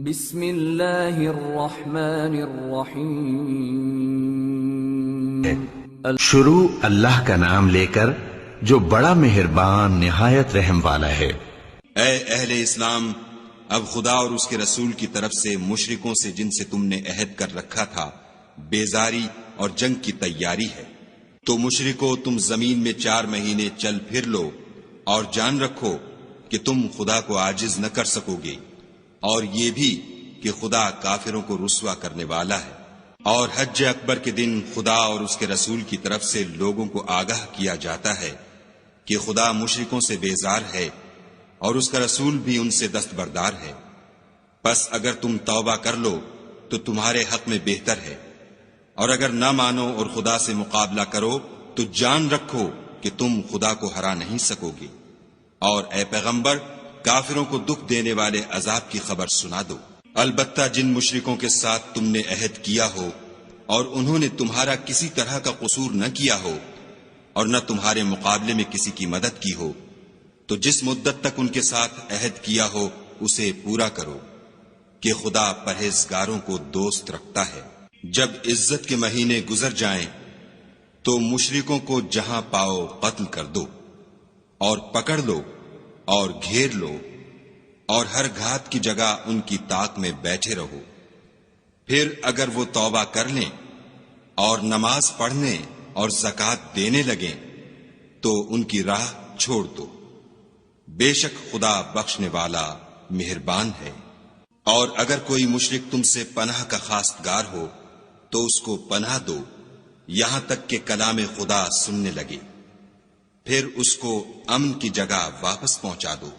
بسم اللہ الرحمن الرحیم شروع اللہ کا نام لے کر جو بڑا مہربان نہایت رحم والا ہے۔ اے اہل اسلام، اب خدا اور اس کے رسول کی طرف سے مشرکوں سے جن سے تم نے عہد کر رکھا تھا بیزاری اور جنگ کی تیاری ہے۔ تو مشرکو، تم زمین میں 4 مہینے چل پھر لو اور جان رکھو کہ تم خدا کو عاجز نہ کر سکو گے، اور یہ بھی کہ خدا کافروں کو رسوا کرنے والا ہے۔ اور حج اکبر کے دن خدا اور اس کے رسول کی طرف سے لوگوں کو آگاہ کیا جاتا ہے کہ خدا مشرکوں سے بیزار ہے اور اس کا رسول بھی ان سے دستبردار ہے۔ پس اگر تم توبہ کر لو تو تمہارے حق میں بہتر ہے، اور اگر نہ مانو اور خدا سے مقابلہ کرو تو جان رکھو کہ تم خدا کو ہرا نہیں سکو گے۔ اور اے پیغمبر، کافروں کو دکھ دینے والے عذاب کی خبر سنا دو۔ البتہ جن مشرکوں کے ساتھ تم نے عہد کیا ہو اور انہوں نے تمہارا کسی طرح کا قصور نہ کیا ہو اور نہ تمہارے مقابلے میں کسی کی مدد کی ہو، تو جس مدت تک ان کے ساتھ عہد کیا ہو اسے پورا کرو، کہ خدا پرہیزگاروں کو دوست رکھتا ہے۔ جب عزت کے مہینے گزر جائیں تو مشرکوں کو جہاں پاؤ قتل کر دو اور پکڑ لو اور گھیر لو، اور ہر گھات کی جگہ ان کی طاق میں بیٹھے رہو۔ پھر اگر وہ توبہ کر لیں اور نماز پڑھنے اور زکوٰۃ دینے لگیں تو ان کی راہ چھوڑ دو، بے شک خدا بخشنے والا مہربان ہے۔ اور اگر کوئی مشرک تم سے پناہ کا خواستگار ہو تو اس کو پناہ دو یہاں تک کہ کلام خدا سننے لگے، پھر اس کو امن کی جگہ واپس پہنچا دو،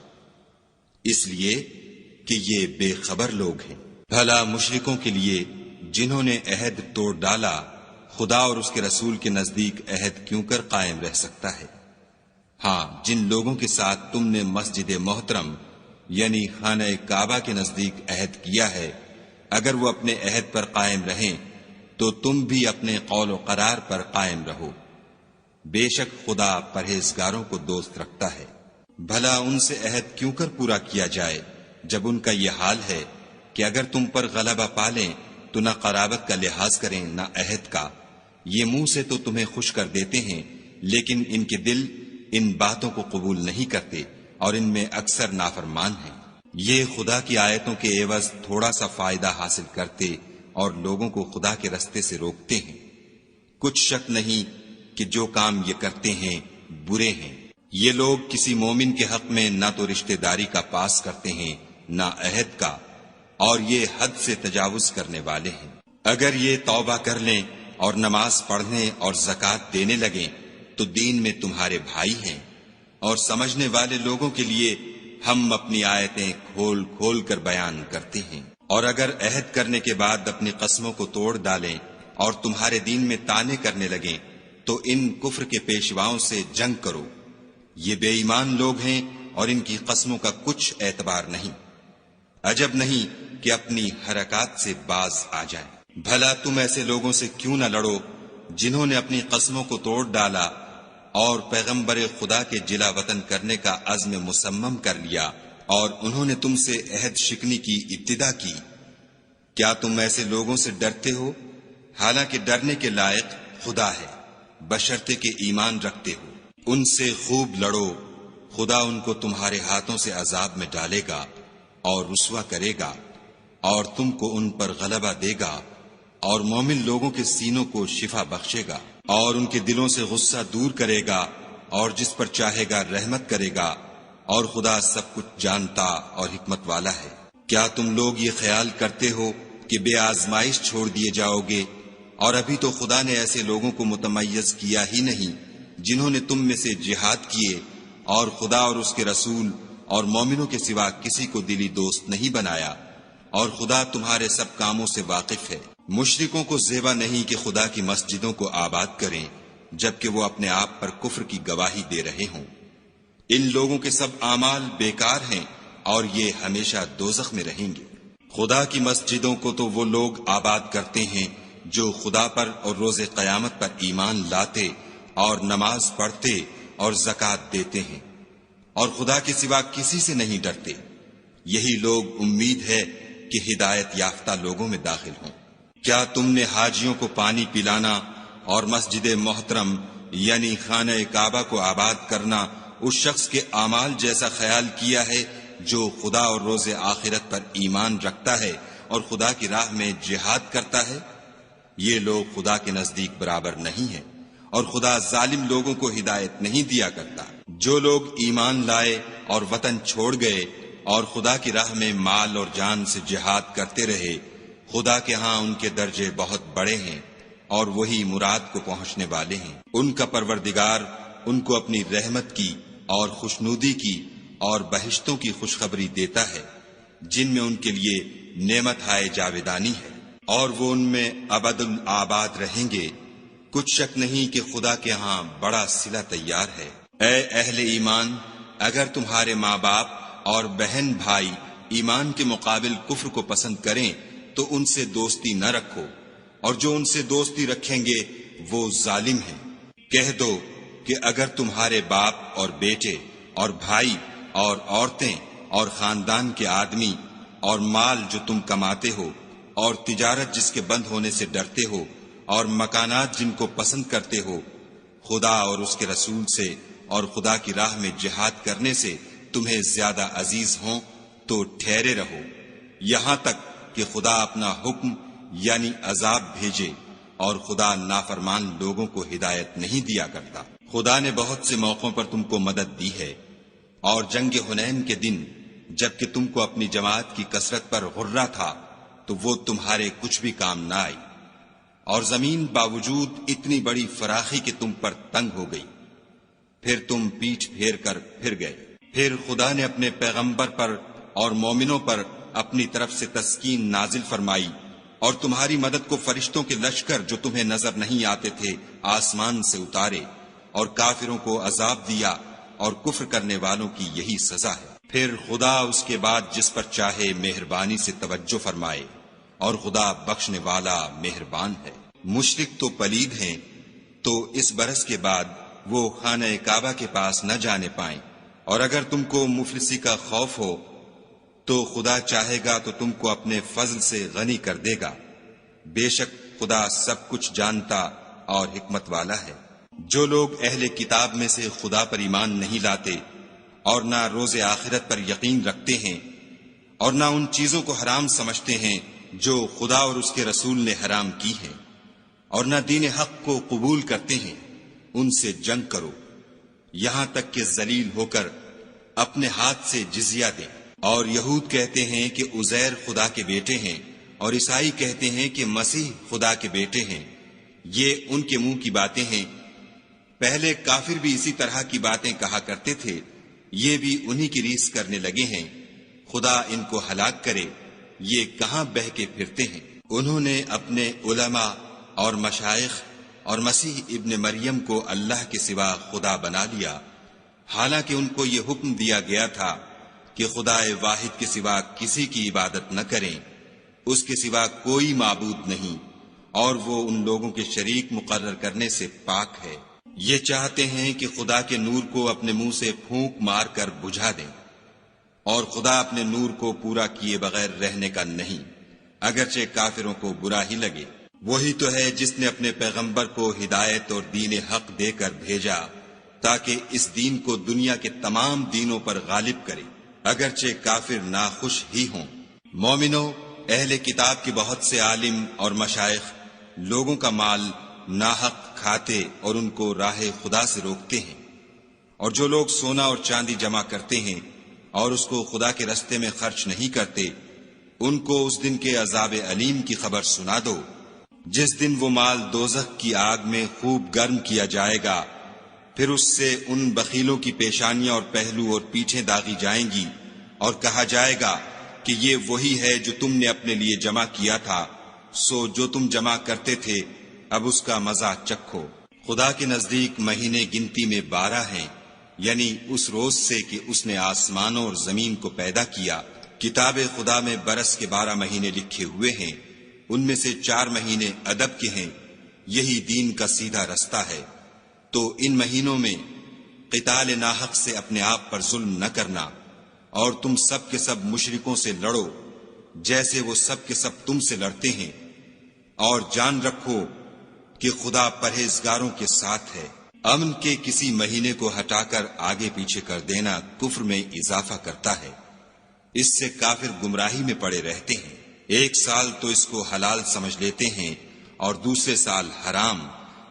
اس لیے کہ یہ بے خبر لوگ ہیں۔ بھلا مشرکوں کے لیے جنہوں نے عہد توڑ ڈالا خدا اور اس کے رسول کے نزدیک عہد کیوں کر قائم رہ سکتا ہے؟ ہاں، جن لوگوں کے ساتھ تم نے مسجد محترم یعنی خانہ کعبہ کے نزدیک عہد کیا ہے، اگر وہ اپنے عہد پر قائم رہیں تو تم بھی اپنے قول و قرار پر قائم رہو، بے شک خدا پرہیزگاروں کو دوست رکھتا ہے۔ بھلا ان سے عہد کیوں کر پورا کیا جائے جب ان کا یہ حال ہے کہ اگر تم پر غلبہ پالیں تو نہ قرابت کا لحاظ کریں نہ عہد کا۔ یہ منہ سے تو تمہیں خوش کر دیتے ہیں لیکن ان کے دل ان باتوں کو قبول نہیں کرتے اور ان میں اکثر نافرمان ہیں۔ یہ خدا کی آیتوں کے عوض تھوڑا سا فائدہ حاصل کرتے اور لوگوں کو خدا کے رستے سے روکتے ہیں۔ کچھ شک نہیں کہ جو کام یہ کرتے ہیں برے ہیں۔ یہ لوگ کسی مومن کے حق میں نہ تو رشتہ داری کا پاس کرتے ہیں نہ عہد کا، اور یہ حد سے تجاوز کرنے والے ہیں۔ اگر یہ توبہ کر لیں اور نماز پڑھنے اور زکوٰۃ دینے لگیں تو دین میں تمہارے بھائی ہیں، اور سمجھنے والے لوگوں کے لیے ہم اپنی آیتیں کھول کھول کر بیان کرتے ہیں۔ اور اگر عہد کرنے کے بعد اپنی قسموں کو توڑ ڈالیں اور تمہارے دین میں طعنے کرنے لگیں تو ان کفر کے پیشواؤں سے جنگ کرو، یہ بے ایمان لوگ ہیں اور ان کی قسموں کا کچھ اعتبار نہیں۔ عجب نہیں کہ اپنی حرکات سے باز آ جائیں۔ بھلا تم ایسے لوگوں سے کیوں نہ لڑو جنہوں نے اپنی قسموں کو توڑ ڈالا اور پیغمبر خدا کے جلا وطن کرنے کا عزم مصمم کر لیا، اور انہوں نے تم سے عہد شکنی کی ابتدا کی۔ کیا تم ایسے لوگوں سے ڈرتے ہو؟ حالانکہ ڈرنے کے لائق خدا ہے، بشرطے کہ ایمان رکھتے ہو۔ ان سے خوب لڑو، خدا ان کو تمہارے ہاتھوں سے عذاب میں ڈالے گا اور رسوا کرے گا، اور تم کو ان پر غلبہ دے گا، اور مومن لوگوں کے سینوں کو شفا بخشے گا، اور ان کے دلوں سے غصہ دور کرے گا، اور جس پر چاہے گا رحمت کرے گا، اور خدا سب کچھ جانتا اور حکمت والا ہے۔ کیا تم لوگ یہ خیال کرتے ہو کہ بے آزمائش چھوڑ دیے جاؤ گے؟ اور ابھی تو خدا نے ایسے لوگوں کو متمیز کیا ہی نہیں جنہوں نے تم میں سے جہاد کیے اور خدا اور اس کے رسول اور مومنوں کے سوا کسی کو دلی دوست نہیں بنایا، اور خدا تمہارے سب کاموں سے واقف ہے۔ مشرکوں کو زیبا نہیں کہ خدا کی مسجدوں کو آباد کریں جبکہ وہ اپنے آپ پر کفر کی گواہی دے رہے ہوں۔ ان لوگوں کے سب اعمال بیکار ہیں اور یہ ہمیشہ دوزخ میں رہیں گے۔ خدا کی مسجدوں کو تو وہ لوگ آباد کرتے ہیں جو خدا پر اور روز قیامت پر ایمان لاتے اور نماز پڑھتے اور زکوٰۃ دیتے ہیں، اور خدا کے سوا کسی سے نہیں ڈرتے۔ یہی لوگ امید ہے کہ ہدایت یافتہ لوگوں میں داخل ہوں۔ کیا تم نے حاجیوں کو پانی پلانا اور مسجد محترم یعنی خانہ کعبہ کو آباد کرنا اس شخص کے اعمال جیسا خیال کیا ہے جو خدا اور روز آخرت پر ایمان رکھتا ہے اور خدا کی راہ میں جہاد کرتا ہے؟ یہ لوگ خدا کے نزدیک برابر نہیں ہیں، اور خدا ظالم لوگوں کو ہدایت نہیں دیا کرتا۔ جو لوگ ایمان لائے اور وطن چھوڑ گئے اور خدا کی راہ میں مال اور جان سے جہاد کرتے رہے، خدا کے ہاں ان کے درجے بہت بڑے ہیں اور وہی مراد کو پہنچنے والے ہیں۔ ان کا پروردگار ان کو اپنی رحمت کی اور خوشنودی کی اور بہشتوں کی خوشخبری دیتا ہے جن میں ان کے لیے نعمت ہائے جاویدانی ہے، اور وہ ان میں ابد الآباد رہیں گے۔ کچھ شک نہیں کہ خدا کے ہاں بڑا صلہ تیار ہے۔ اے اہل ایمان، اگر تمہارے ماں باپ اور بہن بھائی ایمان کے مقابل کفر کو پسند کریں تو ان سے دوستی نہ رکھو، اور جو ان سے دوستی رکھیں گے وہ ظالم ہیں۔ کہہ دو کہ اگر تمہارے باپ اور بیٹے اور بھائی اور عورتیں اور خاندان کے آدمی اور مال جو تم کماتے ہو اور تجارت جس کے بند ہونے سے ڈرتے ہو اور مکانات جن کو پسند کرتے ہو خدا اور اس کے رسول سے اور خدا کی راہ میں جہاد کرنے سے تمہیں زیادہ عزیز ہوں تو ٹھہرے رہو یہاں تک کہ خدا اپنا حکم یعنی عذاب بھیجے، اور خدا نافرمان لوگوں کو ہدایت نہیں دیا کرتا۔ خدا نے بہت سے موقعوں پر تم کو مدد دی ہے، اور جنگ حنین کے دن جبکہ تم کو اپنی جماعت کی کثرت پر غرہ تھا تو وہ تمہارے کچھ بھی کام نہ آئی، اور زمین باوجود اتنی بڑی فراخی کہ تم پر تنگ ہو گئی، پھر تم پیٹھ پھیر کر پھر گئے۔ پھر خدا نے اپنے پیغمبر پر اور مومنوں پر اپنی طرف سے تسکین نازل فرمائی، اور تمہاری مدد کو فرشتوں کے لشکر جو تمہیں نظر نہیں آتے تھے آسمان سے اتارے، اور کافروں کو عذاب دیا، اور کفر کرنے والوں کی یہی سزا ہے۔ پھر خدا اس کے بعد جس پر چاہے مہربانی سے توجہ فرمائے، اور خدا بخشنے والا مہربان ہے۔ مشرک تو پلید ہیں، تو اس برس کے بعد وہ خانہ کعبہ کے پاس نہ جانے پائیں، اور اگر تم کو مفلسی کا خوف ہو تو خدا چاہے گا تو تم کو اپنے فضل سے غنی کر دے گا۔ بے شک خدا سب کچھ جانتا اور حکمت والا ہے۔ جو لوگ اہل کتاب میں سے خدا پر ایمان نہیں لاتے اور نہ روز آخرت پر یقین رکھتے ہیں، اور نہ ان چیزوں کو حرام سمجھتے ہیں جو خدا اور اس کے رسول نے حرام کی ہیں، اور نہ دین حق کو قبول کرتے ہیں، ان سے جنگ کرو یہاں تک کہ ذلیل ہو کر اپنے ہاتھ سے جزیہ دیں۔ اور یہود کہتے ہیں کہ عزیر خدا کے بیٹے ہیں، اور عیسائی کہتے ہیں کہ مسیح خدا کے بیٹے ہیں۔ یہ ان کے منہ کی باتیں ہیں، پہلے کافر بھی اسی طرح کی باتیں کہا کرتے تھے، یہ بھی انہی کی ریس کرنے لگے ہیں۔ خدا ان کو ہلاک کرے، یہ کہاں بہہ کے پھرتے ہیں۔ انہوں نے اپنے علماء اور مشائخ اور مسیح ابن مریم کو اللہ کے سوا خدا بنا لیا، حالانکہ ان کو یہ حکم دیا گیا تھا کہ خدا واحد کے سوا کسی کی عبادت نہ کریں، اس کے سوا کوئی معبود نہیں، اور وہ ان لوگوں کے شریک مقرر کرنے سے پاک ہے۔ یہ چاہتے ہیں کہ خدا کے نور کو اپنے منہ سے پھونک مار کر بجھا دیں، اور خدا اپنے نور کو پورا کیے بغیر رہنے کا نہیں، اگرچہ کافروں کو برا ہی لگے۔ وہی تو ہے جس نے اپنے پیغمبر کو ہدایت اور دین حق دے کر بھیجا تاکہ اس دین کو دنیا کے تمام دینوں پر غالب کرے، اگرچہ کافر ناخوش ہی ہوں۔ مومنو، اہل کتاب کے بہت سے عالم اور مشائخ لوگوں کا مال ناحق کھاتے اور ان کو راہ خدا سے روکتے ہیں، اور جو لوگ سونا اور چاندی جمع کرتے ہیں اور اس کو خدا کے رستے میں خرچ نہیں کرتے، ان کو اس دن کے عذاب علیم کی خبر سنا دو، جس دن وہ مال دوزخ کی آگ میں خوب گرم کیا جائے گا، پھر اس سے ان بخیلوں کی پیشانیاں اور پہلو اور پیٹھیں داغی جائیں گی، اور کہا جائے گا کہ یہ وہی ہے جو تم نے اپنے لیے جمع کیا تھا، سو جو تم جمع کرتے تھے اب اس کا مزہ چکھو۔ خدا کے نزدیک مہینے گنتی میں 12 ہیں، یعنی اس روز سے کہ اس نے آسمانوں اور زمین کو پیدا کیا۔ کتاب خدا میں برس کے 12 مہینے لکھے ہوئے ہیں، ان میں سے 4 مہینے ادب کے ہیں، یہی دین کا سیدھا رستہ ہے۔ تو ان مہینوں میں قتال ناحق سے اپنے آپ پر ظلم نہ کرنا، اور تم سب کے سب مشرکوں سے لڑو، جیسے وہ سب کے سب تم سے لڑتے ہیں، اور جان رکھو کہ خدا پرہیزگاروں کے ساتھ ہے۔ امن کے کسی مہینے کو ہٹا کر آگے پیچھے کر دینا کفر میں اضافہ کرتا ہے، اس سے کافر گمراہی میں پڑے رہتے ہیں۔ ایک سال تو اس کو حلال سمجھ لیتے ہیں اور دوسرے سال حرام،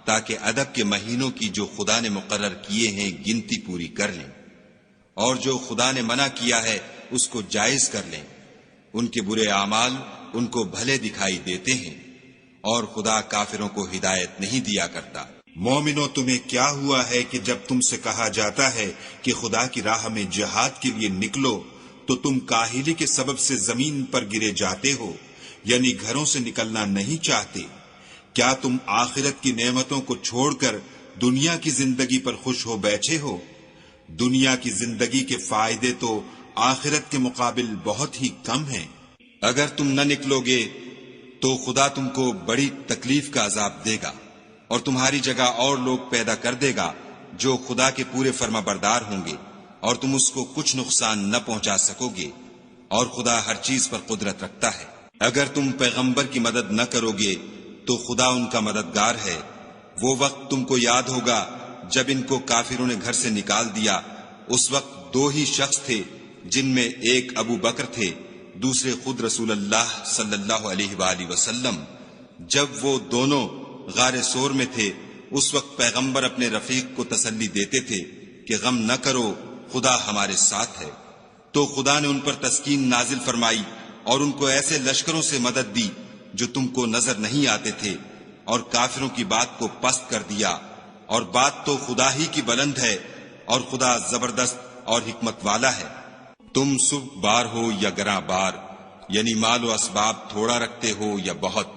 تاکہ ادب کے مہینوں کی جو خدا نے مقرر کیے ہیں گنتی پوری کر لیں، اور جو خدا نے منع کیا ہے اس کو جائز کر لیں۔ ان کے برے اعمال ان کو بھلے دکھائی دیتے ہیں، اور خدا کافروں کو ہدایت نہیں دیا کرتا۔ مومنو، تمہیں کیا ہوا ہے کہ جب تم سے کہا جاتا ہے کہ خدا کی راہ میں جہاد کے لیے نکلو تو تم کاہلی کے سبب سے زمین پر گرے جاتے ہو، یعنی گھروں سے نکلنا نہیں چاہتے؟ کیا تم آخرت کی نعمتوں کو چھوڑ کر دنیا کی زندگی پر خوش ہو بیٹھے ہو؟ دنیا کی زندگی کے فائدے تو آخرت کے مقابل بہت ہی کم ہیں۔ اگر تم نہ نکلو گے تو خدا تم کو بڑی تکلیف کا عذاب دے گا، اور تمہاری جگہ اور لوگ پیدا کر دے گا جو خدا کے پورے فرما بردار ہوں گے، اور تم اس کو کچھ نقصان نہ پہنچا سکو گے، اور خدا ہر چیز پر قدرت رکھتا ہے۔ اگر تم پیغمبر کی مدد نہ کرو گے تو خدا ان کا مددگار ہے۔ وہ وقت تم کو یاد ہوگا جب ان کو کافروں نے گھر سے نکال دیا، اس وقت دو ہی شخص تھے، جن میں ایک ابو بکر تھے، دوسرے خود رسول اللہ صلی اللہ علیہ وآلہ وسلم۔ جب وہ دونوں غار سور میں تھے، اس وقت پیغمبر اپنے رفیق کو تسلی دیتے تھے کہ غم نہ کرو، خدا ہمارے ساتھ ہے۔ تو خدا نے ان پر تسکین نازل فرمائی اور ان کو ایسے لشکروں سے مدد دی جو تم کو نظر نہیں آتے تھے، اور کافروں کی بات کو پست کر دیا۔ اور بات تو خدا ہی کی بلند ہے، اور خدا زبردست اور حکمت والا ہے۔ تم صبح بار ہو یا گراں بار، یعنی مال و اسباب تھوڑا رکھتے ہو یا بہت،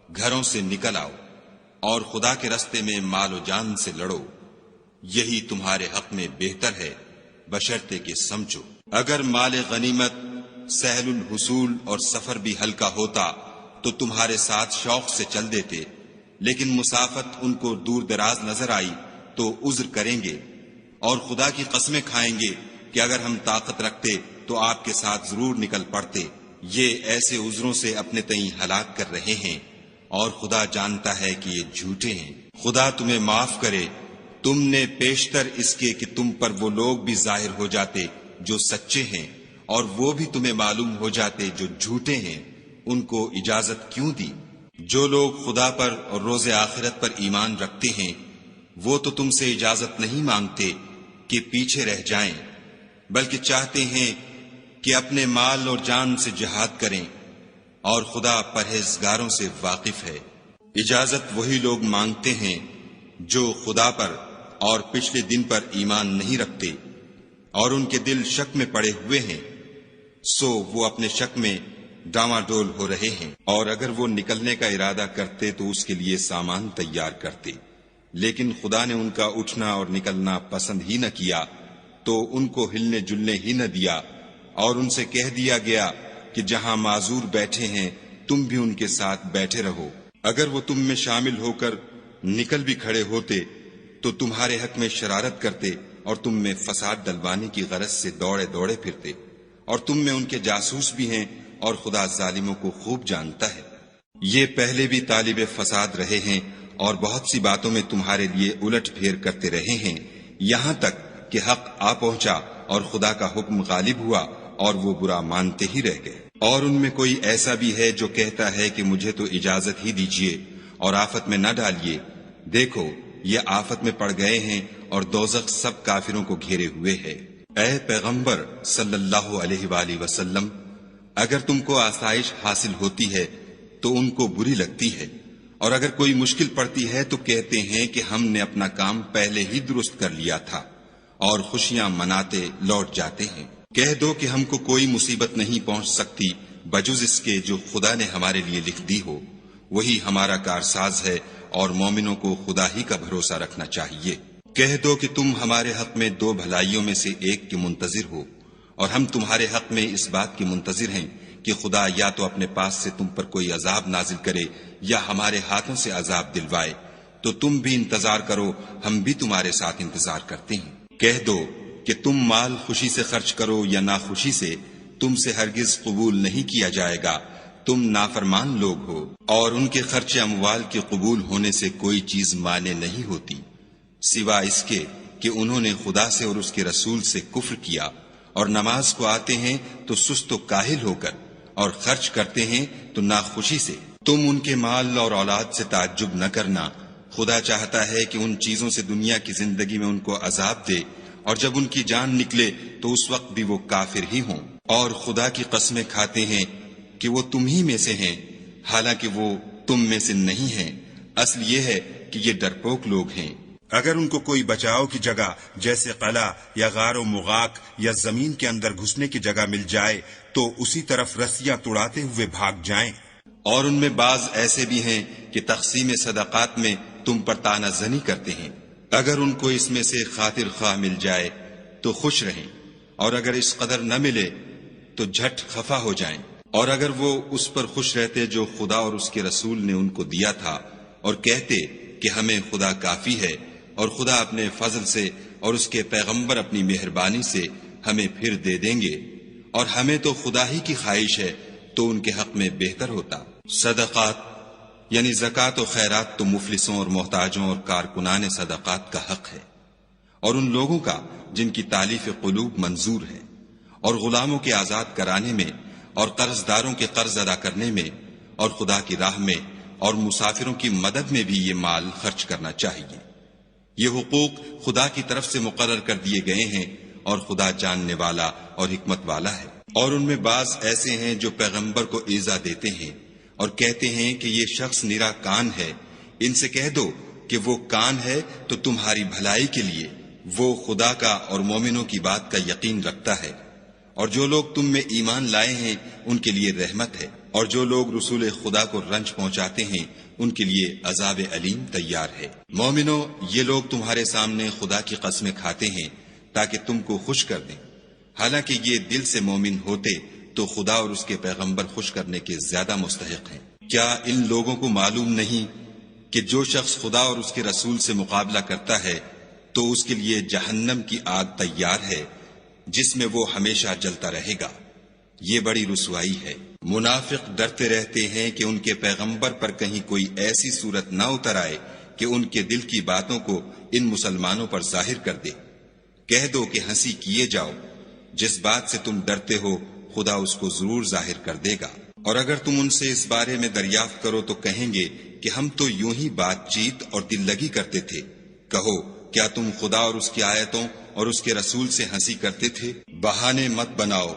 گھروں سے نکل آؤ اور خدا کے رستے میں مال و جان سے لڑو، یہی تمہارے حق میں بہتر ہے، بشرطے کہ سمجھو۔ اگر مال غنیمت سہل الحصول اور سفر بھی ہلکا ہوتا تو تمہارے ساتھ شوق سے چل دیتے، لیکن مسافت ان کو دور دراز نظر آئی تو عذر کریں گے، اور خدا کی قسمیں کھائیں گے کہ اگر ہم طاقت رکھتے تو آپ کے ساتھ ضرور نکل پڑتے۔ یہ ایسے عذروں سے اپنے تئیں ہلاک کر رہے ہیں، اور خدا جانتا ہے کہ یہ جھوٹے ہیں۔ خدا تمہیں معاف کرے، تم نے پیشتر اس کے کہ تم پر وہ لوگ بھی ظاہر ہو جاتے جو سچے ہیں، اور وہ بھی تمہیں معلوم ہو جاتے جو جھوٹے ہیں، ان کو اجازت کیوں دی؟ جو لوگ خدا پر اور روز آخرت پر ایمان رکھتے ہیں وہ تو تم سے اجازت نہیں مانگتے کہ پیچھے رہ جائیں، بلکہ چاہتے ہیں کہ اپنے مال اور جان سے جہاد کریں، اور خدا پرہیزگاروں سے واقف ہے۔ اجازت وہی لوگ مانگتے ہیں جو خدا پر اور پچھلے دن پر ایمان نہیں رکھتے، اور ان کے دل شک میں پڑے ہوئے ہیں، سو وہ اپنے شک میں ڈاواں ڈول ہو رہے ہیں۔ اور اگر وہ نکلنے کا ارادہ کرتے تو اس کے لیے سامان تیار کرتے، لیکن خدا نے ان کا اٹھنا اور نکلنا پسند ہی نہ کیا، تو ان کو ہلنے جلنے ہی نہ دیا، اور ان سے کہہ دیا گیا کہ جہاں معذور بیٹھے ہیں تم بھی ان کے ساتھ بیٹھے رہو۔ اگر وہ تم میں شامل ہو کر نکل بھی کھڑے ہوتے تو تمہارے حق میں شرارت کرتے، اور تم میں فساد ڈلوانے کی غرض سے دوڑے دوڑے پھرتے، اور تم میں ان کے جاسوس بھی ہیں، اور خدا ظالموں کو خوب جانتا ہے۔ یہ پہلے بھی طالب فساد رہے ہیں، اور بہت سی باتوں میں تمہارے لیے الٹ پھیر کرتے رہے ہیں، یہاں تک کہ حق آ پہنچا اور خدا کا حکم غالب ہوا، اور وہ برا مانتے ہی رہ گئے۔ اور ان میں کوئی ایسا بھی ہے جو کہتا ہے کہ مجھے تو اجازت ہی دیجیے اور آفت میں نہ ڈالیے، دیکھو یہ آفت میں پڑ گئے ہیں، اور دوزخ سب کافروں کو گھیرے ہوئے ہے۔ اے پیغمبر صلی اللہ علیہ وآلہ وسلم، اگر تم کو آسائش حاصل ہوتی ہے تو ان کو بری لگتی ہے، اور اگر کوئی مشکل پڑتی ہے تو کہتے ہیں کہ ہم نے اپنا کام پہلے ہی درست کر لیا تھا، اور خوشیاں مناتے لوٹ جاتے ہیں۔ کہہ دو کہ ہم کو کوئی مصیبت نہیں پہنچ سکتی بجز اس کے جو خدا نے ہمارے لیے لکھ دی ہو، وہی ہمارا کارساز ہے، اور مومنوں کو خدا ہی کا بھروسہ رکھنا چاہیے۔ کہہ دو کہ تم ہمارے حق میں دو بھلائیوں میں سے ایک کے منتظر ہو، اور ہم تمہارے حق میں اس بات کی منتظر ہیں کہ خدا یا تو اپنے پاس سے تم پر کوئی عذاب نازل کرے یا ہمارے ہاتھوں سے عذاب دلوائے، تو تم بھی انتظار کرو، ہم بھی تمہارے ساتھ انتظار کرتے ہیں۔ کہہ دو کہ تم مال خوشی سے خرچ کرو یا ناخوشی سے، تم سے ہرگز قبول نہیں کیا جائے گا، تم نافرمان لوگ ہو، اور ان کے خرچ اموال کے قبول ہونے سے کوئی چیز مانے نہیں ہوتی سوا اس کے کہ انہوں نے خدا سے اور اس کے رسول سے کفر کیا، اور نماز کو آتے ہیں تو سست و کاہل ہو کر، اور خرچ کرتے ہیں تو ناخوشی سے۔ تم ان کے مال اور اولاد سے تعجب نہ کرنا، خدا چاہتا ہے کہ ان چیزوں سے دنیا کی زندگی میں ان کو عذاب دے، اور جب ان کی جان نکلے تو اس وقت بھی وہ کافر ہی ہوں، اور خدا کی قسمیں کھاتے ہیں کہ وہ تم ہی میں سے ہیں، حالانکہ وہ تم میں سے نہیں ہیں، اصل یہ ہے کہ یہ ڈرپوک لوگ ہیں۔ اگر ان کو کوئی بچاؤ کی جگہ جیسے قلعہ یا غار و مغاق یا زمین کے اندر گھسنے کی جگہ مل جائے تو اسی طرف رسیاں توڑاتے ہوئے بھاگ جائیں۔ اور ان میں بعض ایسے بھی ہیں کہ تقسیم صدقات میں تم پر طعنہ زنی کرتے ہیں، اگر ان کو اس میں سے خاطر خواہ مل جائے تو خوش رہیں، اور اگر اس قدر نہ ملے تو جھٹ خفا ہو جائیں، اور اگر وہ اس پر خوش رہتے جو خدا اور اس کے رسول نے ان کو دیا تھا، اور کہتے کہ ہمیں خدا کافی ہے، اور خدا اپنے فضل سے اور اس کے پیغمبر اپنی مہربانی سے ہمیں پھر دے دیں گے، اور ہمیں تو خدا ہی کی خواہش ہے، تو ان کے حق میں بہتر ہوتا۔ صدقات یعنی زکوٰۃ و خیرات تو مفلسوں اور محتاجوں اور کارکنان صدقات کا حق ہے، اور ان لوگوں کا جن کی تالیف قلوب منظور ہے، اور غلاموں کے آزاد کرانے میں، اور قرض داروں کے قرض ادا کرنے میں، اور خدا کی راہ میں اور مسافروں کی مدد میں بھی یہ مال خرچ کرنا چاہیے۔ یہ حقوق خدا کی طرف سے مقرر کر دیے گئے ہیں، اور خدا جاننے والا اور حکمت والا ہے۔ اور ان میں بعض ایسے ہیں جو پیغمبر کو ایذا دیتے ہیں اور کہتے ہیں کہ یہ شخص نرا کان ہے، ان سے کہہ دو کہ وہ کان ہے تو تمہاری بھلائی کے لیے، وہ خدا کا اور مومنوں کی بات کا یقین رکھتا ہے، اور جو لوگ تم میں ایمان لائے ہیں ان کے لیے رحمت ہے، اور جو لوگ رسول خدا کو رنج پہنچاتے ہیں ان کے لیے عذاب علیم تیار ہے۔ مومنو، یہ لوگ تمہارے سامنے خدا کی قسمیں کھاتے ہیں تاکہ تم کو خوش کر دیں، حالانکہ یہ دل سے مومن ہوتے تو خدا اور اس کے پیغمبر خوش کرنے کے زیادہ مستحق ہیں۔ کیا ان لوگوں کو معلوم نہیں کہ جو شخص خدا اور اس کے رسول سے مقابلہ کرتا ہے تو اس کے لیے جہنم کی آگ تیار ہے جس میں وہ ہمیشہ جلتا رہے گا، یہ بڑی رسوائی ہے۔ منافق ڈرتے رہتے ہیں کہ ان کے پیغمبر پر کہیں کوئی ایسی صورت نہ اتر آئے کہ ان کے دل کی باتوں کو ان مسلمانوں پر ظاہر کر دے۔ کہہ دو کہ ہنسی کیے جاؤ، جس بات سے تم ڈرتے ہو خدا اس کو ضرور ظاہر کر دے گا، اور اگر تم ان سے اس بارے میں دریافت کرو تو کہیں گے کہ ہم تو یوں ہی بات چیت اور دل لگی کرتے تھے۔ کہو، کیا تم خدا اور اس کی آیتوں اور اس کے رسول سے ہنسی کرتے تھے؟ بہانے مت بناؤ،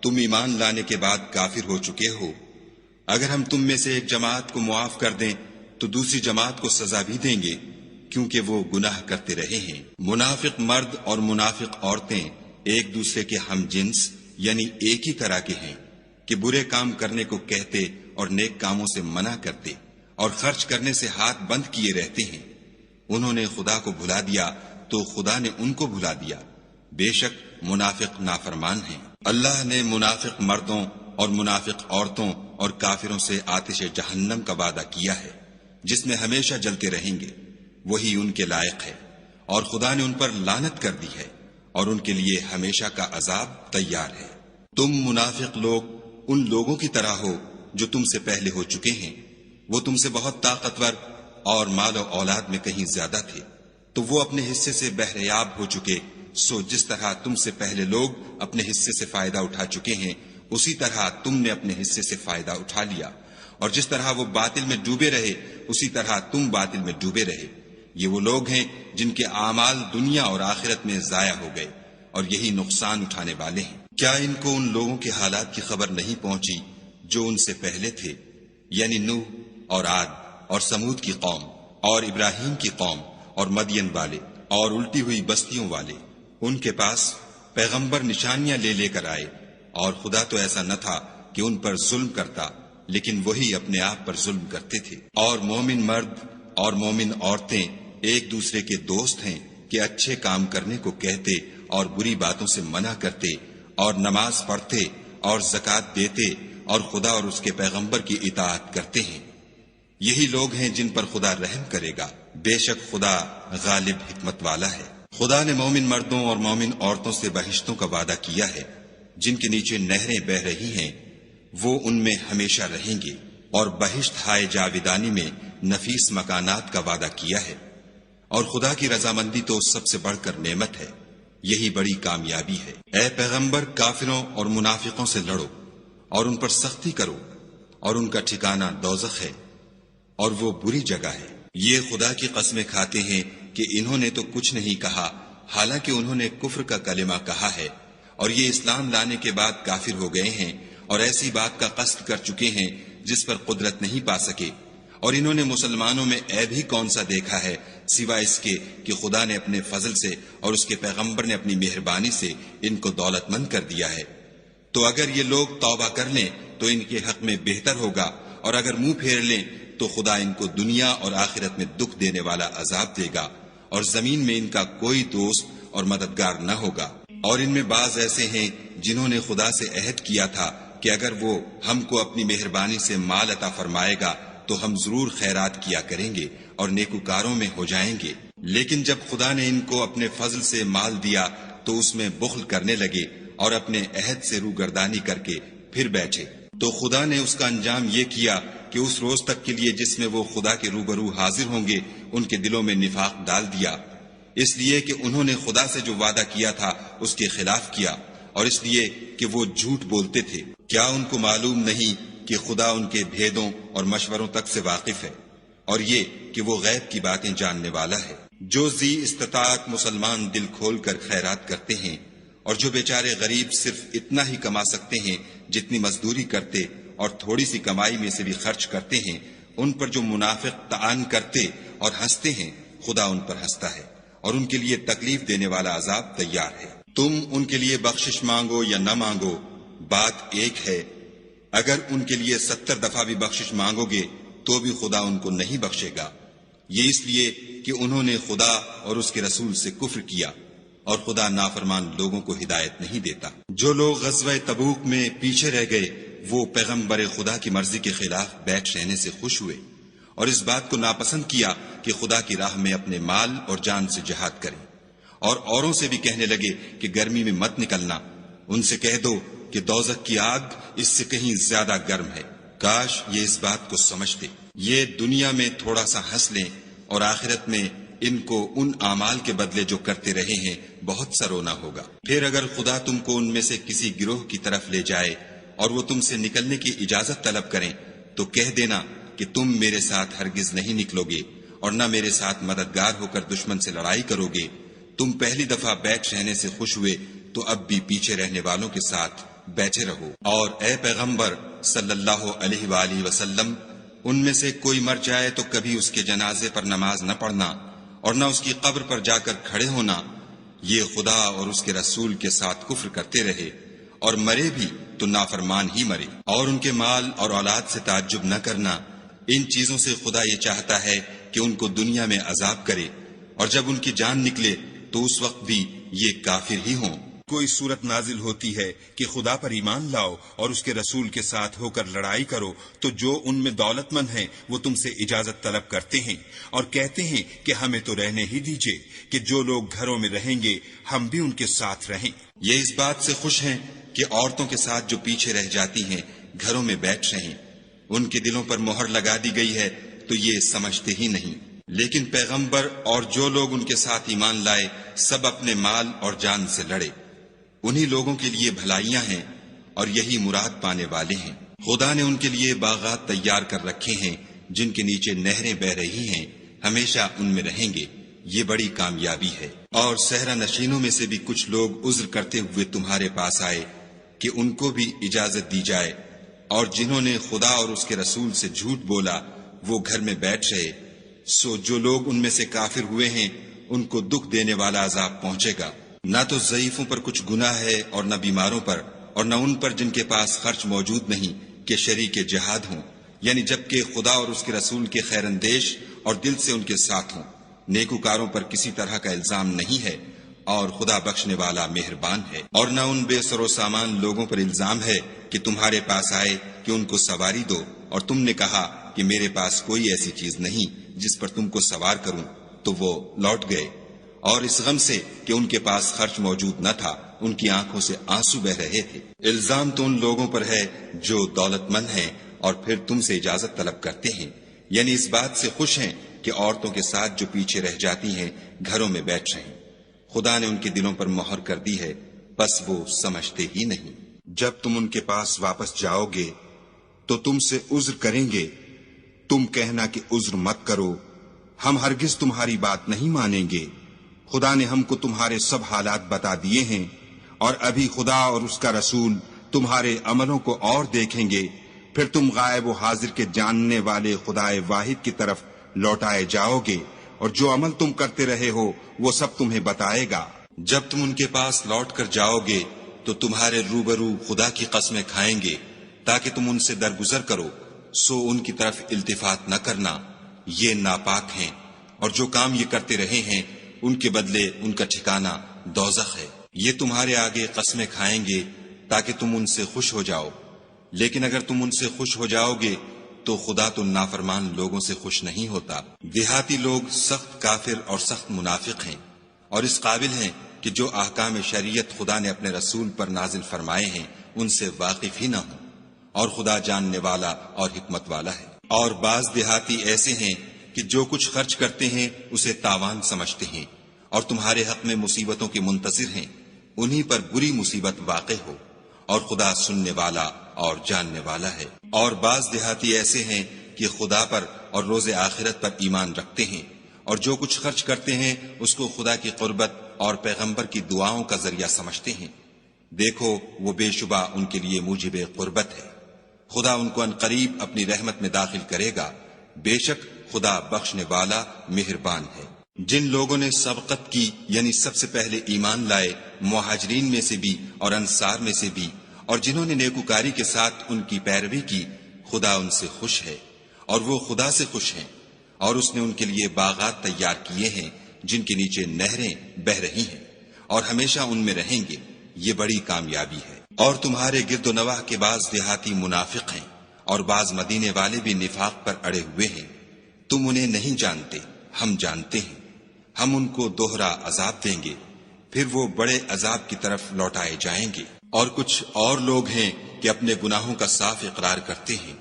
تم ایمان لانے کے بعد کافر ہو چکے ہو۔ اگر ہم تم میں سے ایک جماعت کو معاف کر دیں تو دوسری جماعت کو سزا بھی دیں گے، کیونکہ وہ گناہ کرتے رہے ہیں۔ منافق مرد اور منافق عورتیں ایک دوسرے کے ہم جنس یعنی ایک ہی طرح کے ہیں کہ برے کام کرنے کو کہتے اور نیک کاموں سے منع کرتے، اور خرچ کرنے سے ہاتھ بند کیے رہتے ہیں۔ انہوں نے خدا کو بھلا دیا تو خدا نے ان کو بھلا دیا، بے شک منافق نافرمان ہیں۔ اللہ نے منافق مردوں اور منافق عورتوں اور کافروں سے آتش جہنم کا وعدہ کیا ہے جس میں ہمیشہ جلتے رہیں گے، وہی ان کے لائق ہے، اور خدا نے ان پر لعنت کر دی ہے اور ان کے لیے ہمیشہ کا عذاب تیار ہے۔ تم منافق لوگ ان لوگوں کی طرح ہو جو تم سے پہلے ہو چکے ہیں، وہ تم سے بہت طاقتور اور مال و اولاد میں کہیں زیادہ تھے، تو وہ اپنے حصے سے بہریاب ہو چکے۔ سو جس طرح تم سے پہلے لوگ اپنے حصے سے فائدہ اٹھا چکے ہیں، اسی طرح تم نے اپنے حصے سے فائدہ اٹھا لیا، اور جس طرح وہ باطل میں ڈوبے رہے اسی طرح تم باطل میں ڈوبے رہے۔ یہ وہ لوگ ہیں جن کے اعمال دنیا اور آخرت میں ضائع ہو گئے، اور یہی نقصان اٹھانے والے ہیں۔ کیا ان کو ان لوگوں کے حالات کی خبر نہیں پہنچی جو ان سے پہلے تھے، یعنی نوح اور عاد اور سمود کی قوم اور ابراہیم کی قوم اور مدین والے اور الٹی ہوئی بستیوں والے؟ ان کے پاس پیغمبر نشانیاں لے لے کر آئے، اور خدا تو ایسا نہ تھا کہ ان پر ظلم کرتا، لیکن وہی اپنے آپ پر ظلم کرتے تھے۔ اور مومن مرد اور مومن عورتیں ایک دوسرے کے دوست ہیں کہ اچھے کام کرنے کو کہتے اور بری باتوں سے منع کرتے، اور نماز پڑھتے اور زکوٰۃ دیتے اور خدا اور اس کے پیغمبر کی اطاعت کرتے ہیں۔ یہی لوگ ہیں جن پر خدا رحم کرے گا، بے شک خدا غالب حکمت والا ہے۔ خدا نے مومن مردوں اور مومن عورتوں سے بہشتوں کا وعدہ کیا ہے، جن کے نیچے نہریں بہ رہی ہیں، وہ ان میں ہمیشہ رہیں گے، اور بہشت ہائے جاویدانی میں نفیس مکانات کا وعدہ کیا ہے۔ اور خدا کی رضامندی تو سب سے بڑھ کر نعمت ہے، یہی بڑی کامیابی ہے۔ اے پیغمبر، کافروں اور منافقوں سے لڑو اور ان پر سختی کرو، اور ان کا ٹھکانہ دوزخ ہے، اور وہ بری جگہ ہے۔ یہ خدا کی قسمیں کھاتے ہیں کہ انہوں نے تو کچھ نہیں کہا، حالانکہ انہوں نے کفر کا کلمہ کہا ہے، اور یہ اسلام لانے کے بعد کافر ہو گئے ہیں، اور ایسی بات کا قصد کر چکے ہیں جس پر قدرت نہیں پا سکے۔ اور انہوں نے مسلمانوں میں عیب ہی کون سا دیکھا ہے سوائے اس کے کہ خدا نے اپنے فضل سے اور اس کے پیغمبر نے اپنی مہربانی سے ان کو دولت مند کر دیا ہے۔ تو اگر یہ لوگ توبہ کر لیں تو ان کے حق میں بہتر ہوگا، اور اگر منہ پھیر لیں تو خدا ان کو دنیا اور آخرت میں دکھ دینے والا عذاب دے گا، اور زمین میں ان کا کوئی دوست اور مددگار نہ ہوگا۔ اور ان میں بعض ایسے ہیں جنہوں نے خدا سے عہد کیا تھا کہ اگر وہ ہم کو اپنی مہربانی سے مال عطا فرمائے گا تو ہم ضرور خیرات کیا کریں گے اور نیکوکاروں میں ہو جائیں گے، لیکن جب خدا نے ان کو اپنے فضل سے مال دیا تو اس میں بخل کرنے لگے اور اپنے عہد سے روگردانی کر کے پھر بیٹھے۔ تو خدا نے اس کا انجام یہ کیا کہ اس روز تک کے لیے جس میں وہ خدا کے روبرو حاضر ہوں گے ان کے دلوں میں نفاق ڈال دیا، اس لیے کہ انہوں نے خدا سے جو وعدہ کیا تھا اس کے خلاف کیا، اور اس لیے کہ وہ جھوٹ بولتے تھے۔ کیا ان کو معلوم نہیں کہ خدا ان کے بھیدوں اور مشوروں تک سے واقف ہے، اور یہ کہ وہ غیب کی باتیں جاننے والا ہے۔ جو ذی استطاعت مسلمان دل کھول کر خیرات کرتے ہیں، اور جو بیچارے غریب صرف اتنا ہی کما سکتے ہیں جتنی مزدوری کرتے اور تھوڑی سی کمائی میں سے بھی خرچ کرتے ہیں، ان پر جو منافق طعن کرتے اور ہنستے ہیں، خدا ان پر ہنستا ہے اور ان کے لیے تکلیف دینے والا عذاب تیار ہے۔ تم ان کے لیے بخشش مانگو یا نہ مانگو، بات ایک ہے۔ اگر ان کے لیے 70 دفعہ بھی بخشش مانگو گے تو بھی خدا ان کو نہیں بخشے گا، یہ اس لیے کہ انہوں نے خدا اور اس کے رسول سے کفر کیا، اور خدا نافرمان لوگوں کو ہدایت نہیں دیتا۔ جو لوگ غزوہ تبوک میں پیچھے رہ گئے وہ پیغمبر خدا کی مرضی کے خلاف بیٹھ رہنے سے خوش ہوئے، اور اس بات کو ناپسند کیا کہ خدا کی راہ میں اپنے مال اور جان سے جہاد کریں، اور اوروں سے بھی کہنے لگے کہ گرمی میں مت نکلنا۔ ان سے کہہ دو کہ دوزخ کی آگ اس سے کہیں زیادہ گرم ہے، کاش یہ اس بات کو سمجھتے۔ یہ دنیا میں تھوڑا سا ہنس لیں اور آخرت میں ان کو ان اعمال کے بدلے جو کرتے رہے ہیں بہت سا رونا ہوگا۔ پھر اگر خدا تم کو ان میں سے کسی گروہ کی طرف لے جائے اور وہ تم سے نکلنے کی اجازت طلب کریں تو کہہ دینا کہ تم میرے ساتھ ہرگز نہیں نکلو گے اور نہ میرے ساتھ مددگار ہو کر دشمن سے لڑائی کرو گے۔ تم پہلی دفعہ بیٹھ رہنے سے خوش ہوئے تو اب بھی پیچھے رہنے والوں کے ساتھ بیٹھے رہو۔ اور اے پیغمبر صلی اللہ علیہ وآلہ وسلم، ان میں سے کوئی مر جائے تو کبھی اس کے جنازے پر نماز نہ پڑھنا اور نہ اس کی قبر پر جا کر کھڑے ہونا، یہ خدا اور اس کے رسول کے ساتھ کفر کرتے رہے، اور مرے بھی تو نافرمان ہی مرے۔ اور ان کے مال اور اولاد سے تعجب نہ کرنا، ان چیزوں سے خدا یہ چاہتا ہے کہ ان کو دنیا میں عذاب کرے، اور جب ان کی جان نکلے تو اس وقت بھی یہ کافر ہی ہوں۔ کوئی صورت نازل ہوتی ہے کہ خدا پر ایمان لاؤ اور اس کے رسول کے ساتھ ہو کر لڑائی کرو تو جو ان میں دولت مند ہیں وہ تم سے اجازت طلب کرتے ہیں اور کہتے ہیں کہ ہمیں تو رہنے ہی دیجئے کہ جو لوگ گھروں میں رہیں گے ہم بھی ان کے ساتھ رہیں۔ یہ اس بات سے خوش ہیں کہ عورتوں کے ساتھ جو پیچھے رہ جاتی ہیں گھروں میں بیٹھ رہیں، ان کے دلوں پر مہر لگا دی گئی ہے تو یہ سمجھتے ہی نہیں۔ لیکن پیغمبر اور جو لوگ ان کے ساتھ ایمان لائے سب اپنے مال اور جان سے لڑے، انہی لوگوں کے لیے بھلائیاں ہیں اور یہی مراد پانے والے ہیں۔ خدا نے ان کے لیے باغات تیار کر رکھے ہیں جن کے نیچے نہریں بہ رہی ہیں، ہمیشہ ان میں رہیں گے، یہ بڑی کامیابی ہے۔ اور صحرا نشینوں میں سے بھی کچھ لوگ عذر کرتے ہوئے تمہارے پاس آئے کہ ان کو بھی اجازت دی جائے، اور جنہوں نے خدا اور اس کے رسول سے جھوٹ بولا وہ گھر میں بیٹھ رہے، سو جو لوگ ان میں سے کافر ہوئے ہیں ان کو دکھ دینے والا عذاب پہنچے گا۔ نہ تو ضعیفوں پر کچھ گناہ ہے اور نہ بیماروں پر، اور نہ ان پر جن کے پاس خرچ موجود نہیں کہ شریک جہاد ہوں، یعنی جبکہ خدا اور اس کے رسول کے خیر اندیش اور دل سے ان کے ساتھ ہوں۔ نیکوکاروں پر کسی طرح کا الزام نہیں ہے اور خدا بخشنے والا مہربان ہے۔ اور نہ ان بے سر و سامان لوگوں پر الزام ہے کہ تمہارے پاس آئے کہ ان کو سواری دو اور تم نے کہا کہ میرے پاس کوئی ایسی چیز نہیں جس پر تم کو سوار کروں، تو وہ لوٹ گئے۔ اور اس غم سے کہ ان کے پاس خرچ موجود نہ تھا ان کی آنکھوں سے آنسو بہ رہے تھے۔ الزام تو ان لوگوں پر ہے جو دولت مند ہیں اور پھر تم سے اجازت طلب کرتے ہیں، یعنی اس بات سے خوش ہیں کہ عورتوں کے ساتھ جو پیچھے رہ جاتی ہیں گھروں میں بیٹھ رہیں۔ خدا نے ان کے دلوں پر مہر کر دی ہے، بس وہ سمجھتے ہی نہیں۔ جب تم ان کے پاس واپس جاؤ گے تو تم سے عذر کریں گے، تم کہنا کہ عذر مت کرو، ہم ہرگز تمہاری بات نہیں مانیں گے۔ خدا نے ہم کو تمہارے سب حالات بتا دیے ہیں، اور ابھی خدا اور اس کا رسول تمہارے عملوں کو اور دیکھیں گے، پھر تم غائب و حاضر کے جاننے والے خدا واحد کی طرف لوٹائے جاؤ گے، اور جو عمل تم کرتے رہے ہو وہ سب تمہیں بتائے گا۔ جب تم ان کے پاس لوٹ کر جاؤ گے تو تمہارے روبرو خدا کی قسمیں کھائیں گے تاکہ تم ان سے درگزر کرو، سو ان کی طرف التفات نہ کرنا، یہ ناپاک ہیں، اور جو کام یہ کرتے رہے ہیں ان کے بدلے ان کا ٹھکانہ دوزخ ہے۔ یہ تمہارے آگے قسمیں کھائیں گے تاکہ تم ان سے خوش ہو جاؤ، لیکن اگر تم ان سے خوش ہو جاؤ گے تو خدا تو نافرمان لوگوں سے خوش نہیں ہوتا۔ دیہاتی لوگ سخت کافر اور سخت منافق ہیں، اور اس قابل ہیں کہ جو احکام شریعت خدا نے اپنے رسول پر نازل فرمائے ہیں ان سے واقف ہی نہ ہوں، اور خدا جاننے والا اور حکمت والا ہے۔ اور بعض دیہاتی ایسے ہیں کہ جو کچھ خرچ کرتے ہیں اسے تاوان سمجھتے ہیں، اور تمہارے حق میں مصیبتوں کے منتظر ہیں، انہی پر بری مصیبت واقع ہو، اور خدا سننے والا اور جاننے والا ہے۔ اور بعض دیہاتی ایسے ہیں کہ خدا پر اور روز آخرت پر ایمان رکھتے ہیں، اور جو کچھ خرچ کرتے ہیں اس کو خدا کی قربت اور پیغمبر کی دعاؤں کا ذریعہ سمجھتے ہیں۔ دیکھو وہ بے شبہ ان کے لیے موجب قربت ہے، خدا ان کو عنقریب اپنی رحمت میں داخل کرے گا، بے شک خدا بخشنے والا مہربان ہے۔ جن لوگوں نے سبقت کی یعنی سب سے پہلے ایمان لائے، مہاجرین میں سے بھی اور انصار میں سے بھی، اور جنہوں نے نیکوکاری کے ساتھ ان کی پیروی کی، خدا ان سے خوش ہے اور وہ خدا سے خوش ہیں، اور اس نے ان کے لیے باغات تیار کیے ہیں جن کے نیچے نہریں بہ رہی ہیں، اور ہمیشہ ان میں رہیں گے، یہ بڑی کامیابی ہے۔ اور تمہارے گرد و نواح کے بعض دیہاتی منافق ہیں اور بعض مدینے والے بھی نفاق پر اڑے ہوئے ہیں، تم انہیں نہیں جانتے، ہم جانتے ہیں، ہم ان کو دوہرا عذاب دیں گے، پھر وہ بڑے عذاب کی طرف لوٹائے جائیں گے۔ اور کچھ اور لوگ ہیں کہ اپنے گناہوں کا صاف اقرار کرتے ہیں،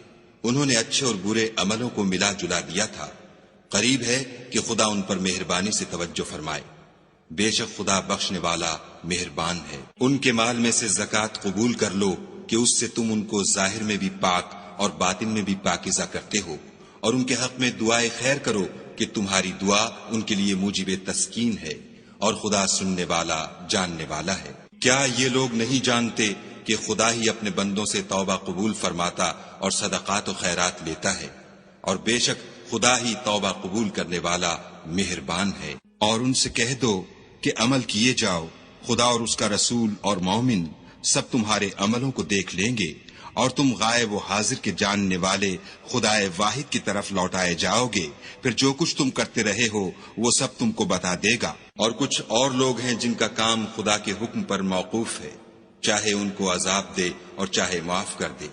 انہوں نے اچھے اور برے عملوں کو ملا جلا دیا تھا، قریب ہے کہ خدا ان پر مہربانی سے توجہ فرمائے، بے شک خدا بخشنے والا مہربان ہے۔ ان کے مال میں سے زکوٰۃ قبول کر لو کہ اس سے تم ان کو ظاہر میں بھی پاک اور باطن میں بھی پاکیزہ کرتے ہو، اور ان کے حق میں دعائے خیر کرو کہ تمہاری دعا ان کے لیے موجب تسکین ہے، اور خدا سننے والا جاننے والا ہے۔ کیا یہ لوگ نہیں جانتے کہ خدا ہی اپنے بندوں سے توبہ قبول فرماتا اور صدقات و خیرات لیتا ہے، اور بے شک خدا ہی توبہ قبول کرنے والا مہربان ہے۔ اور ان سے کہہ دو کہ عمل کیے جاؤ، خدا اور اس کا رسول اور مومن سب تمہارے عملوں کو دیکھ لیں گے، اور تم غائب و حاضر کے جاننے والے خدا واحد کی طرف لوٹائے جاؤ گے، پھر جو کچھ تم کرتے رہے ہو وہ سب تم کو بتا دے گا۔ اور کچھ اور لوگ ہیں جن کا کام خدا کے حکم پر موقوف ہے، چاہے ان کو عذاب دے اور چاہے معاف کر دے،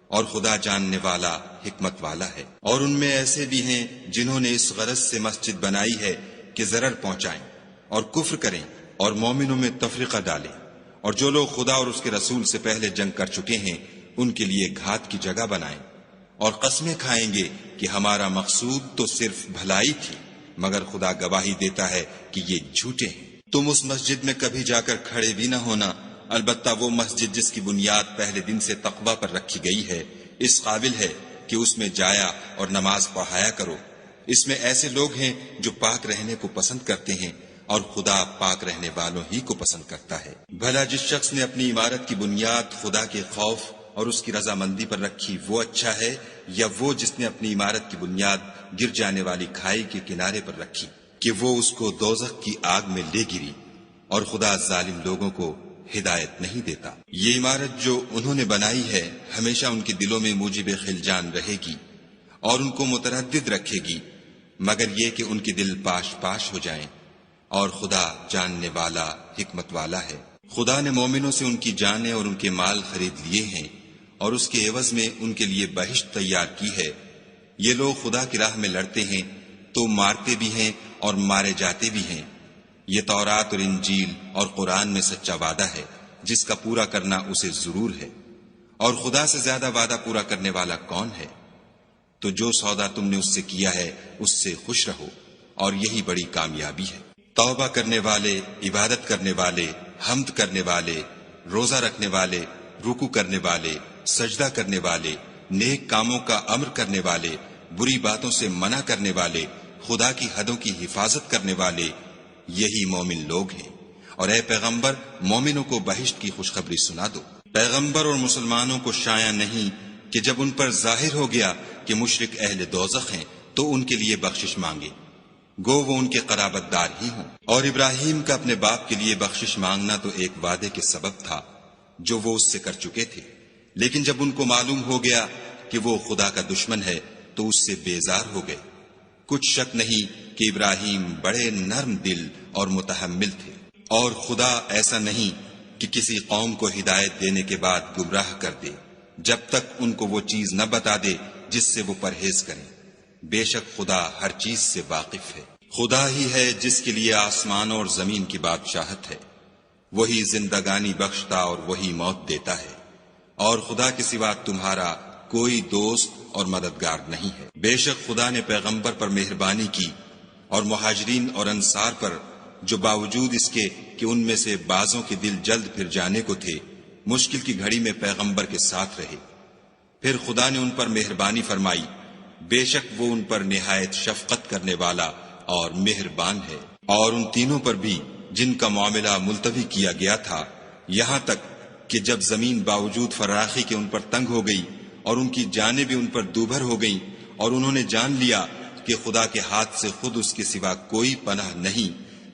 اور خدا جاننے والا حکمت والا ہے۔ اور ان میں ایسے بھی ہیں جنہوں نے اس غرض سے مسجد بنائی ہے کہ ضرر پہنچائیں اور کفر کریں اور مومنوں میں تفرقہ ڈالیں، اور جو لوگ خدا اور اس کے رسول سے پہلے جنگ کر چکے ہیں ان کے لیے گھات کی جگہ بنائیں، اور قسمیں کھائیں گے کہ ہمارا مقصود تو صرف بھلائی تھی، مگر خدا گواہی دیتا ہے کہ یہ جھوٹے ہیں۔ تم اس مسجد میں کبھی جا کر کھڑے بھی نہ ہونا، البتہ وہ مسجد جس کی بنیاد پہلے دن سے تقوی پر رکھی گئی ہے اس قابل ہے کہ اس میں جایا اور نماز پڑھایا کرو۔ اس میں ایسے لوگ ہیں جو پاک رہنے کو پسند کرتے ہیں، اور خدا پاک رہنے والوں ہی کو پسند کرتا ہے۔ بھلا جس شخص نے اپنی عمارت کی بنیاد خدا کے خوف اور اس کی رضامندی پر رکھی وہ اچھا ہے، یا وہ جس نے اپنی عمارت کی بنیاد گر جانے والی کھائی کے کنارے پر رکھی کہ وہ اس کو دوزخ کی آگ میں لے گری، اور خدا ظالم لوگوں کو ہدایت نہیں دیتا۔ یہ عمارت جو انہوں نے بنائی ہے ہمیشہ ان کے دلوں میں موجب خلجان رہے گی اور ان کو متردد رکھے گی، مگر یہ کہ ان کے دل پاش پاش ہو جائیں، اور خدا جاننے والا حکمت والا ہے۔ خدا نے مومنوں سے ان کی جانیں اور ان کے مال خرید لیے ہیں، اور اس کے عوض میں ان کے لیے بہشت تیار کی ہے۔ یہ لوگ خدا کی راہ میں لڑتے ہیں تو مارتے بھی ہیں اور مارے جاتے بھی ہیں، یہ تورات اور انجیل اور قرآن میں سچا وعدہ ہے جس کا پورا کرنا اسے ضرور ہے، اور خدا سے زیادہ وعدہ پورا کرنے والا کون ہے؟ تو جو سودا تم نے اس سے کیا ہے اس سے خوش رہو، اور یہی بڑی کامیابی ہے۔ توبہ کرنے والے، عبادت کرنے والے، حمد کرنے والے، روزہ رکھنے والے، رکوع کرنے والے، سجدہ کرنے والے، نیک کاموں کا امر کرنے والے، بری باتوں سے منع کرنے والے، خدا کی حدوں کی حفاظت کرنے والے، یہی مومن لوگ ہیں۔ اور اے پیغمبر، مومنوں کو بہشت کی خوشخبری سنا دو۔ پیغمبر اور مسلمانوں کو شایع نہیں کہ جب ان پر ظاہر ہو گیا کہ مشرک اہل دوزخ ہیں تو ان کے لیے بخشش مانگے، گو وہ ان کے قرابت دار ہی ہوں۔ اور ابراہیم کا اپنے باپ کے لیے بخشش مانگنا تو ایک وعدے کے سبب تھا جو وہ اس سے کر چکے تھے، لیکن جب ان کو معلوم ہو گیا کہ وہ خدا کا دشمن ہے تو اس سے بیزار ہو گئے۔ کچھ شک نہیں کہ ابراہیم بڑے نرم دل اور متحمل تھے، اور خدا ایسا نہیں کہ کسی قوم کو ہدایت دینے کے بعد گمراہ کر دے جب تک ان کو وہ چیز نہ بتا دے جس سے وہ پرہیز کریں۔ بے شک خدا ہر چیز سے واقف ہے۔ خدا ہی ہے جس کے لیے آسمانوں اور زمین کی بادشاہت ہے، وہی زندگانی بخشتا اور وہی موت دیتا ہے، اور خدا کے سوا تمہارا کوئی دوست اور مددگار نہیں ہے۔ بے شک خدا نے پیغمبر پر مہربانی کی اور مہاجرین اور انصار پر، جو باوجود اس کے کہ ان میں سے بعضوں کے دل جلد پھر جانے کو تھے، مشکل کی گھڑی میں پیغمبر کے ساتھ رہے۔ پھر خدا نے ان پر مہربانی فرمائی، بے شک وہ ان پر نہایت شفقت کرنے والا اور مہربان ہے۔ اور ان تینوں پر بھی جن کا معاملہ ملتوی کیا گیا تھا، یہاں تک کہ جب زمین باوجود فراخی کے ان پر تنگ ہو گئی اور ان کی جانیں بھی ان پر دوبھر ہو گئیں، اور انہوں نے جان لیا کہ خدا کے ہاتھ سے خود اس کے سوا کوئی پناہ نہیں،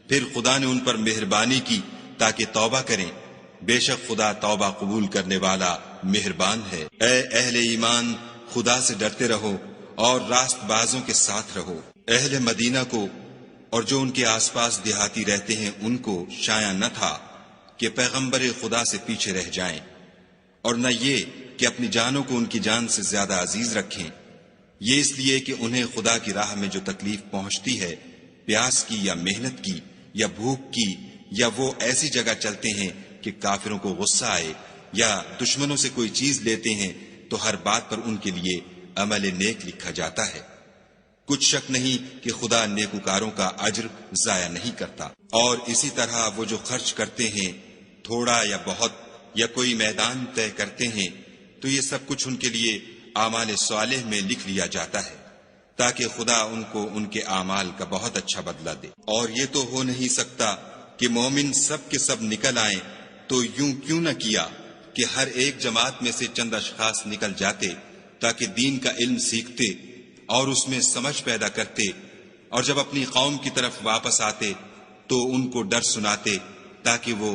پھر خدا نے ان پر مہربانی کی تاکہ توبہ کریں۔ بے شک خدا توبہ قبول کرنے والا مہربان ہے۔ اے اہل ایمان، خدا سے ڈرتے رہو اور راست بازوں کے ساتھ رہو۔ اہل مدینہ کو اور جو ان کے آس پاس دیہاتی رہتے ہیں ان کو شایع نہ تھا کہ پیغمبر خدا سے پیچھے رہ جائیں، اور نہ یہ کہ اپنی جانوں کو ان کی جان سے زیادہ عزیز رکھیں، یہ اس لیے کہ انہیں خدا کی راہ میں جو تکلیف پہنچتی ہے، پیاس کی یا محنت کی یا بھوک کی، یا وہ ایسی جگہ چلتے ہیں کہ کافروں کو غصہ آئے یا دشمنوں سے کوئی چیز لیتے ہیں، تو ہر بات پر ان کے لیے عمل نیک لکھا جاتا ہے۔ کچھ شک نہیں کہ خدا نیکوکاروں کا اجر ضائع نہیں کرتا۔ اور اسی طرح وہ جو خرچ کرتے ہیں، تھوڑا یا بہت، یا کوئی میدان طے کرتے ہیں، تو یہ سب کچھ ان کے لیے اعمال صالح میں لکھ لیا جاتا ہے، تاکہ خدا ان کو ان کے اعمال کا بہت اچھا بدلہ دے۔ اور یہ تو ہو نہیں سکتا کہ مومن سب کے سب نکل آئیں، تو یوں کیوں نہ کیا کہ ہر ایک جماعت میں سے چند اشخاص نکل جاتے تاکہ دین کا علم سیکھتے اور اس میں سمجھ پیدا کرتے، اور جب اپنی قوم کی طرف واپس آتے تو ان کو ڈر سناتے تاکہ وہ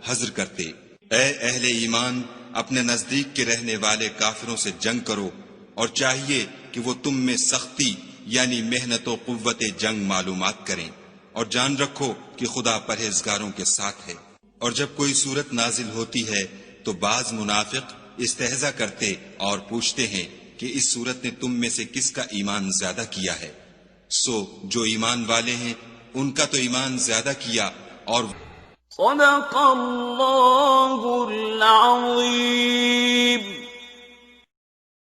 حذر کرتے۔ اے اہل ایمان، اپنے نزدیک کے رہنے والے کافروں سے جنگ کرو، اور چاہیے کہ وہ تم میں سختی یعنی محنت و قوت جنگ معلومات کریں، اور جان رکھو کہ خدا پرہیزگاروں کے ساتھ ہے۔ اور جب کوئی صورت نازل ہوتی ہے تو بعض منافق استہزا کرتے اور پوچھتے ہیں کہ اس صورت نے تم میں سے کس کا ایمان زیادہ کیا ہے؟ سو جو ایمان والے ہیں ان کا تو ایمان زیادہ کیا، اور صدق اللہ العظیم۔